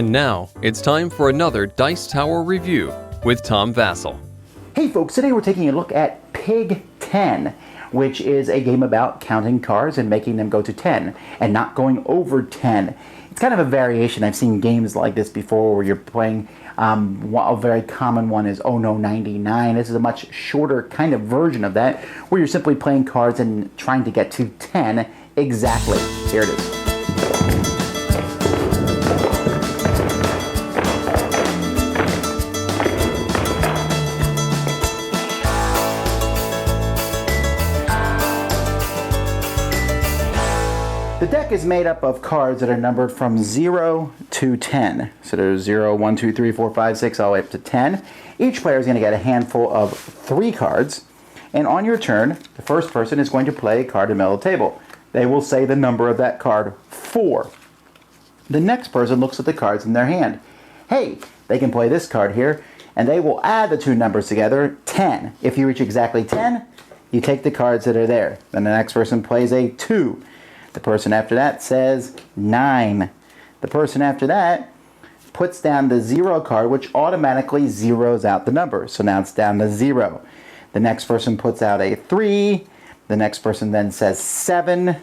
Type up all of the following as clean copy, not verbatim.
And now, it's time for another Dice Tower review with Tom Vasel. Hey folks, today we're taking a look at Pig 10, which is a game about counting cards and making them go to 10 and not going over 10. It's kind of a variation. I've seen games like this before where you're playing, a very common one is Oh No 99. This is a much shorter kind of version of that where you're simply playing cards and trying to get to 10 exactly. Here it is. The deck is made up of cards that are numbered from 0 to 10. So there's 0, 1, 2, 3, 4, 5, 6, all the way up to 10. Each player is going to get a handful of 3 cards. And on your turn, the first person is going to play a card in the middle of the table. They will say the number of that card, 4. The next person looks at the cards in their hand. Hey, they can play this card here, and they will add the 2 numbers together, 10. If you reach exactly 10, you take the cards that are there. Then the next person plays a 2. The person after that says 9. The person after that puts down the 0 card, which automatically zeroes out the number. So now it's down to 0. The next person puts out a 3. The next person then says 7.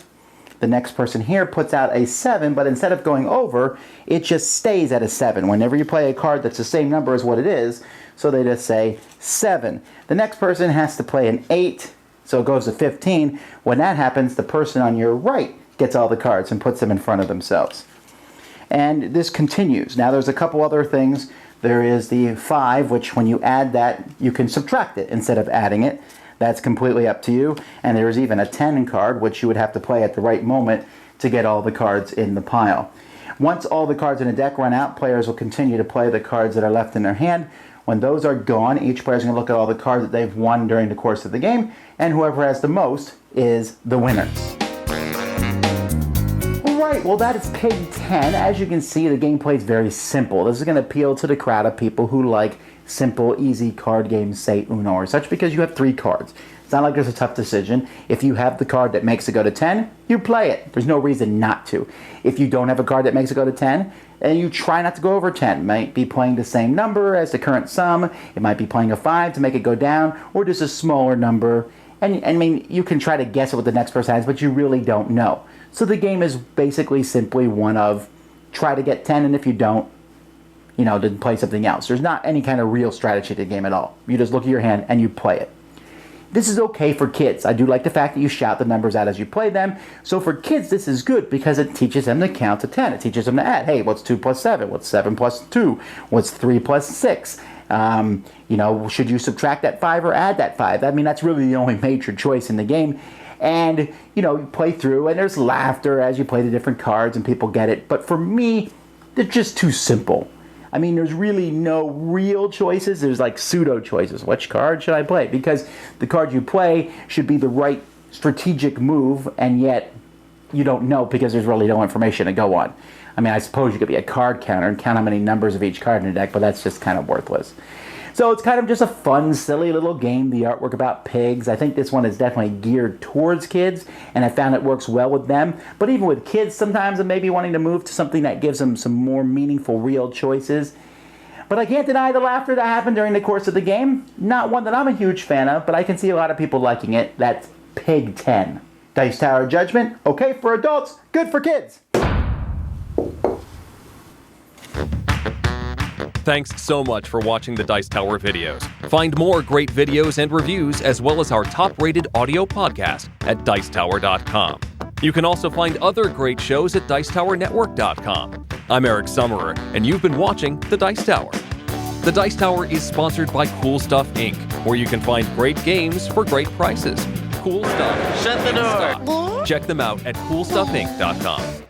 The next person here puts out a 7, but instead of going over, it just stays at a 7. Whenever you play a card that's the same number as what it is, so they just say 7. The next person has to play an 8. So it goes to 15. When that happens, the person on your right gets all the cards and puts them in front of themselves. And this continues. Now there's a couple other things. There is the 5, which when you add that, you can subtract it instead of adding it. That's completely up to you. And there's even a 10 card, which you would have to play at the right moment to get all the cards in the pile. Once all the cards in the deck run out, players will continue to play the cards that are left in their hand. When those are gone, each player is going to look at all the cards that they've won during the course of the game, and whoever has the most is the winner. Right, well that is Pig 10. As you can see, the gameplay is very simple. This is going to appeal to the crowd of people who like simple, easy card games, say Uno or such, because you have 3 cards. It's not like there's a tough decision. If you have the card that makes it go to 10, you play it. There's no reason not to. If you don't have a card that makes it go to 10, and you try not to go over 10. It might be playing the same number as the current sum. It might be playing a 5 to make it go down, or just a smaller number. And I mean, you can try to guess what the next person has, but you really don't know. So the game is basically simply one of try to get 10, and if you don't, then play something else. There's not any kind of real strategy to the game at all. You just look at your hand and you play it. This is okay for kids. I do like the fact that you shout the numbers out as you play them. So for kids, this is good because it teaches them to count to 10. It teaches them to add. Hey, what's 2 plus 7? What's 7 plus 2? What's 3 plus 6? Should you subtract that 5 or add that 5? I mean, that's really the only major choice in the game. And, you play through, and there's laughter as you play the different cards, and people get it. But for me, they're just too simple. I mean, there's really no real choices. There's like pseudo choices. Which card should I play? Because the card you play should be the right strategic move, and yet you don't know because there's really no information to go on. I mean, I suppose you could be a card counter and count how many numbers of each card in the deck, but that's just kind of worthless. So it's kind of just a fun, silly little game. The artwork about pigs. I think this one is definitely geared towards kids, and I found it works well with them. But even with kids, sometimes I'm maybe wanting to move to something that gives them some more meaningful, real choices. But I can't deny the laughter that happened during the course of the game. Not one that I'm a huge fan of, but I can see a lot of people liking it. That's Pig 10. Dice Tower Judgment, okay for adults, good for kids. Thanks so much for watching the Dice Tower videos. Find more great videos and reviews, as well as our top-rated audio podcast at Dicetower.com. You can also find other great shows at Dicetowernetwork.com. I'm Eric Summerer, and you've been watching The Dice Tower. The Dice Tower is sponsored by Cool Stuff Inc., where you can find great games for great prices. Cool stuff. Shut the door. Check them out at CoolStuffInc.com.